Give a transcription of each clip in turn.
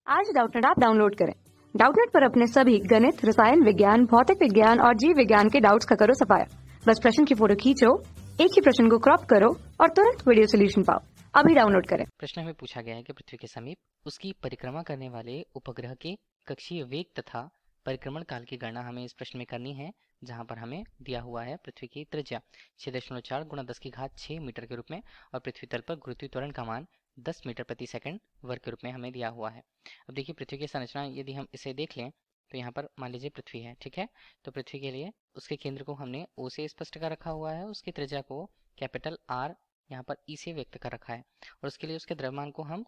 आज Doubtnut app download करें। Doubtnut पर अपने सभी गणित, रसायन विज्ञान, भौतिक विज्ञान और जीव विज्ञान के डाउट्स का करो सफाया। बस प्रश्न की फोटो खींचो, एक ही प्रश्न को क्रॉप करो और तुरंत वीडियो सोल्यूशन पाओ। अभी डाउनलोड करें। प्रश्न हमें पूछा गया है कि पृथ्वी के समीप उसकी परिक्रमा करने वाले उपग्रह के कक्षीय वेग तथा परिक्रमण काल की गणना हमें इस प्रश्न में करनी है, जहां पर हमें दिया हुआ है पृथ्वी की त्रिज्या 6.4 गुणा 10 की घात 6 मीटर के रूप में और पृथ्वी तल पर गुरुत्वीय त्वरण का मान 10 मीटर प्रति सेकंड वर्ग के रूप में हमें दिया हुआ है। अब देखिए पृथ्वी की संरचना यदि हम इसे देख लें तो यहाँ पर मान लीजिए पृथ्वी है, ठीक है। तो पृथ्वी के लिए उसके केंद्र को हमने ओ से स्पष्ट कर रखा हुआ है, उसकी त्रिज्या को कैपिटल आर यहाँ पर ई से व्यक्त कर रखा है और उसके लिए उसके द्रव्यमान को हम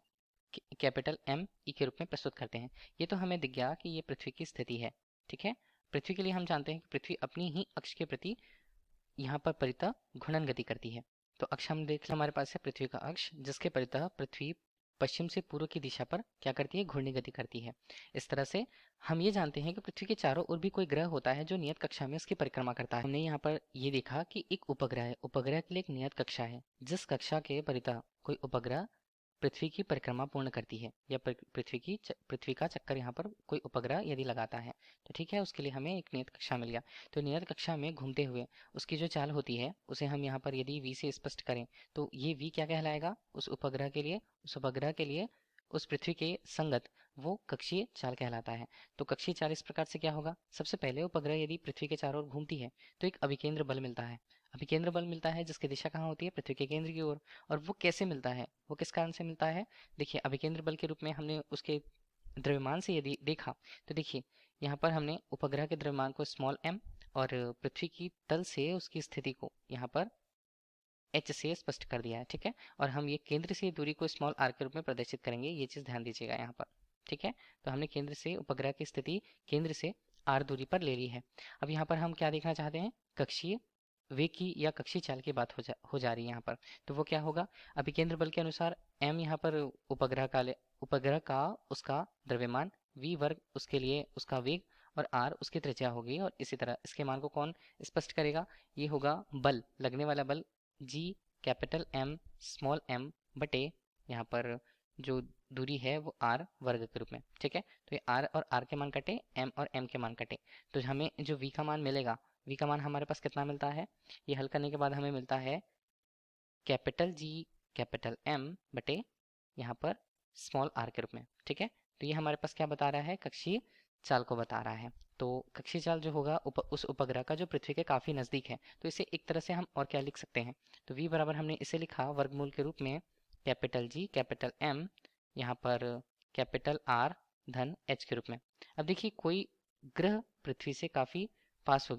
कैपिटल एम ई के रूप में प्रस्तुत करते हैं। ये तो हमें दिख गया कि ये पृथ्वी की स्थिति है, ठीक है। पृथ्वी के लिए हम जानते हैं कि पृथ्वी अपनी ही अक्ष के प्रति यहाँ पर परितः घूर्णन गति करती है। तो अक्ष हम देख लें, हमारे पास है पृथ्वी का अक्ष, जिसके परितः पृथ्वी पश्चिम से पूर्व की दिशा पर क्या करती है, घूर्णी गति करती है। इस तरह से हम ये जानते हैं कि पृथ्वी के चारों ओर भी कोई ग्रह होता है जो नियत कक्षा में उसकी परिक्रमा करता है। हमने यहाँ पर ये देखा कि एक उपग्रह है, उपग्रह के लिए एक नियत कक्षा है, जिस कक्षा के परितः कोई उपग्रह पृथ्वी की परिक्रमा पूर्ण करती है या पृथ्वी का चक्कर यहाँ पर कोई उपग्रह यदि लगाता है तो ठीक है, उसके लिए हमें एक नियत कक्षा मिल गया। तो नियत कक्षा में घूमते हुए उसकी जो चाल होती है उसे हम यहाँ पर यदि v से स्पष्ट करें तो ये v क्या कहलाएगा, उस उपग्रह के लिए उस पृथ्वी के संगत वो कक्षीय चाल कहलाता है। तो कक्षीय चाल इस प्रकार से क्या होगा, सबसे पहले उपग्रह यदि पृथ्वी के चारों ओर घूमती है तो एक अभिकेंद्र बल मिलता है। अभिकेंद्र बल मिलता है जिसकी दिशा कहाँ होती है, पृथ्वी के केंद्र की ओर। और वो कैसे मिलता है, वो किस कारण से मिलता है, देखिए अभिकेंद्र बल के रूप में हमने उसके द्रव्यमान से यदि देखा तो देखिए यहाँ पर हमने उपग्रह के द्रव्यमान को स्मॉल एम और पृथ्वी की तल से उसकी स्थिति को यहाँ पर एच से स्पष्ट कर दिया है, ठीक है। और हम ये केंद्र से दूरी को स्मॉल आर के रूप में प्रदर्शित करेंगे, ये चीज़ ध्यान दीजिएगा यहाँ पर, ठीक है। तो हमने केंद्र से उपग्रह की स्थिति केंद्र से आर दूरी पर ले ली है। अब यहाँ पर हम क्या देखना चाहते हैं, कक्षीय वेग की या कक्षीय चाल की बात हो जा रही है यहाँ पर। तो वो क्या होगा, अभिकेंद्र बल के अनुसार एम यहाँ पर उपग्रह का उसका द्रव्यमान, वी वर्ग उसके लिए उसका वेग और आर उसकी त्रिज्या होगी। और इसी तरह इसके मान को कौन स्पष्ट करेगा, ये होगा बल, लगने वाला बल G capital M small M बटे यहाँ पर जो दूरी है वो आर वर्ग के रूप में, ठीक है। तो ये आर और आर के मान कटे, एम और एम के मान कटे, तो हमें जो वी का मान मिलेगा, वी का मान हमारे पास कितना मिलता है, ये हल करने के बाद हमें मिलता है कैपिटल जी कैपिटल एम बटे यहाँ पर स्मॉल आर के रूप में, ठीक है। तो ये हमारे पास क्या बता रहा है, कक्षीय चाल को बता रहा है। तो कक्षीय चाल जो होगा उस उपग्रह का जो पृथ्वी के काफी नजदीक है, तो इसे एक तरह से हम और क्या लिख सकते हैं, तो v बराबर हमने इसे लिखा वर्गमूल के रूप में कैपिटल जी कैपिटल एम यहाँ पर कैपिटल आर धन एच के रूप में। अब देखिए कोई ग्रह पृथ्वी से काफी पास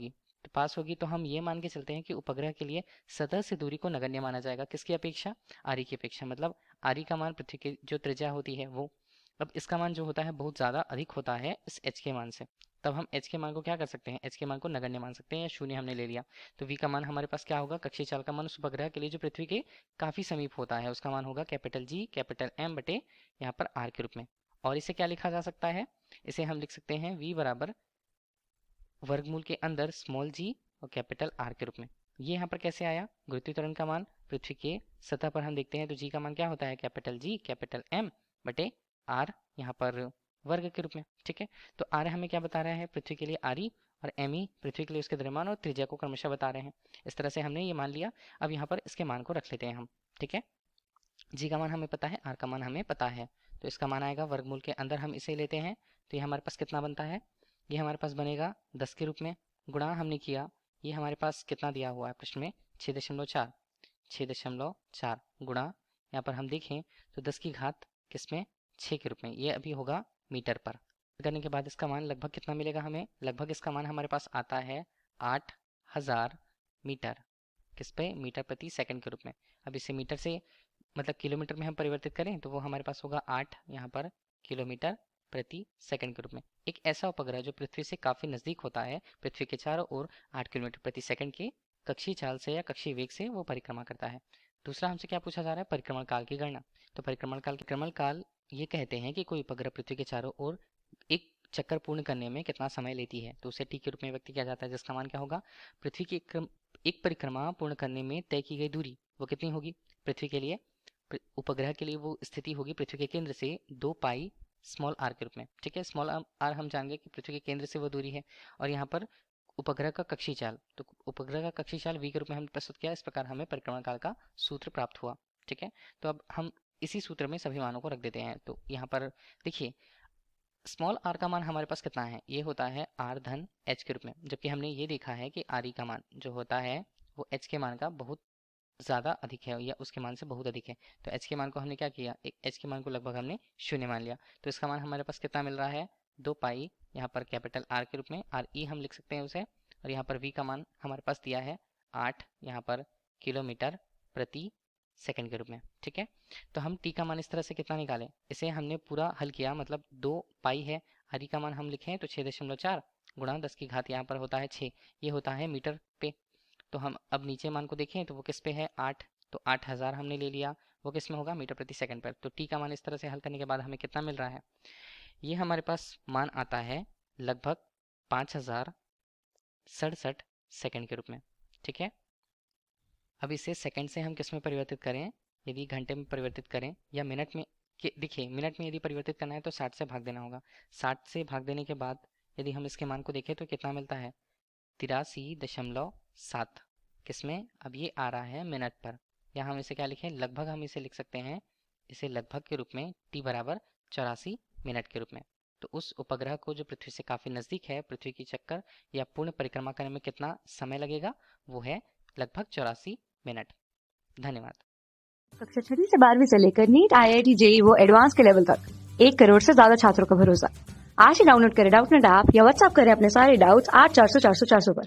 होगी तो हम ये मान के चलते हैं कि उपग्रह के लिए सतह से दूरी को नगण्य माना जाएगा, किसकी अपेक्षा, आरी की अपेक्षा। मतलब आरी का मान पृथ्वी की जो त्रिज्या होती है वो, अब इसका मान जो होता है बहुत ज़्यादा अधिक होता है इस एच के मान से, तब हम एच के मान को क्या कर सकते हैं, एच के मान को नगण्य मान सकते हैं या शून्य हमने ले लिया। तो वी का मान हमारे पास क्या होगा, कक्षीय चाल का मान उस उपग्रह के लिए जो पृथ्वी के काफ़ी समीप होता है उसका मान होगा कैपिटल जी कैपिटल एम बटे यहाँ पर आर के रूप में। और इसे क्या लिखा जा सकता है, इसे हम लिख सकते हैं वी बराबर वर्गमूल के अंदर स्मॉल जी और कैपिटल आर के रूप में। ये यहाँ पर कैसे आया, गुरुत्वीय त्वरण का मान पृथ्वी के सतह पर हम देखते हैं तो जी का मान क्या होता है, कैपिटल जी कैपिटल एम बटे आर यहाँ पर वर्ग के रूप में, ठीक है। तो आर हमें क्या बता रहा है, पृथ्वी के लिए आरी और एम ई पृथ्वी के लिए उसके द्रव्यमान और त्रिज्या को क्रमशः बता रहे हैं। इस तरह से हमने ये मान लिया। अब यहाँ पर इसके मान को रख लेते हैं हम, ठीक है। जी का मान हमें पता है, आर का मान हमें पता है, तो इसका मान आएगा वर्गमूल के अंदर हम इसे लेते हैं तो ये हमारे पास कितना बनता है, ये हमारे पास बनेगा 10 के रूप में, गुणा हमने किया, ये हमारे पास कितना दिया हुआ है प्रश्न में 6.4, 6.4 गुणा यहाँ पर हम देखें तो 10 की घात किसमें 6 के रूप में, ये अभी होगा मीटर पर। करने के बाद इसका मान लगभग कितना मिलेगा हमें, लगभग इसका मान हमारे पास आता है 8000 मीटर, किस पे, मीटर प्रति सेकंड के रूप में। अब इसे मीटर से मतलब किलोमीटर में हम परिवर्तित करें तो वो हमारे पास होगा 8 यहाँ पर किलोमीटर प्रति सेकंड के रूप में। एक ऐसा उपग्रह जो पृथ्वी से काफी नजदीक होता है, पृथ्वी के चारों ओर 8 किलोमीटर प्रति सेकंड के कक्षीय चाल से या कक्षीय वेग से वो परिक्रमा करता है। दूसरा हमसे क्या पूछा जा रहा है, परिक्रमण काल की गणना। तो परिक्रमण काल ये कहते हैं कि कोई उपग्रह पृथ्वी के चारों ओर एक चक्कर पूर्ण करने में कितना समय लेती है, तो उसे टी के रूप में व्यक्त किया जाता है, जिसका मान क्या होगा, पृथ्वी की एक परिक्रमा पूर्ण करने में तय की गई दूरी वो कितनी होगी, पृथ्वी के लिए उपग्रह के लिए वो स्थिति होगी पृथ्वी के केंद्र से 2 पाई स्मॉल आर के रूप में। ठीक है, स्मॉल आर हम जानेंगे कि पृथ्वी के केंद्र से वो दूरी है, और यहाँ पर उपग्रह का कक्षीय चाल, तो उपग्रह का कक्षीय चाल v के रूप में हमने प्रस्तुत किया। इस प्रकार हमें परिक्रमण काल का सूत्र प्राप्त हुआ। ठीक है, तो अब हम इसी सूत्र में सभी मानों को रख देते हैं। तो यहाँ पर देखिए स्मॉल आर का मान हमारे पास कितना है, ये होता है आर धन एच के रूप में, जबकि हमने ये देखा है कि आर ई का मान जो होता है वो एच के मान का बहुत ज़्यादा अधिक है या उसके मान से बहुत अधिक है। तो एच के मान को हमने क्या किया, एक एच के मान को लगभग हमने शून्य मान लिया। तो इसका मान हमारे पास कितना मिल रहा है, 2 पाई, यहाँ पर कैपिटल आर के रूप में, आर ई हम लिख सकते हैं उसे, और यहाँ पर वी का मान हमारे पास दिया है 8, यहाँ पर किलोमीटर प्रति सेकंड के रूप में। ठीक है, तो हम टी का मान इस तरह से कितना निकालें, इसे हमने पूरा हल किया, मतलब 2 पाई है, आर ई का मान हम लिखें तो 6.4 गुणा 10 की घात यहाँ पर होता है 6, ये होता है मीटर पे। तो हम अब नीचे मान को देखें तो वो किस पे है, 8, तो 8000 हमने ले लिया, वो किस में होगा, मीटर प्रति सेकंड पर। तो टी का मान इस तरह से हल करने के बाद हमें कितना मिल रहा है, ये हमारे पास मान आता है लगभग 5067 सेकंड के रूप में। ठीक है, अब इसे सेकंड से हम किस में परिवर्तित करें, यदि घंटे में परिवर्तित करें या मिनट में, देखिए मिनट में यदि परिवर्तित करना है तो 60 से भाग देना होगा। 60 से भाग देने के बाद यदि हम इसके मान को देखें तो कितना मिलता है, 83.7 किसमें, अब ये आ रहा है मिनट पर, या हम इसे क्या लिखें, लगभग हम इसे लिख सकते हैं, इसे लगभग के रूप में t बराबर 84 मिनट के रूप में। तो उस उपग्रह को जो पृथ्वी से काफ़ी नज़दीक है, पृथ्वी की चक्कर या पूर्ण परिक्रमा करने में कितना समय लगेगा, वो है लगभग 84 मिनट। धन्यवाद। कक्षा 6 से 12वीं से लेकर नीट, IIT, JEE वो एडवांस के लेवल तक 1 करोड़ से ज्यादा छात्रों का भरोसा। आज ही डाउनलोड करें डाउटनेट ऐप या व्हाट्सएप करें अपने सारे डाउट्स 8400 400 400 पर।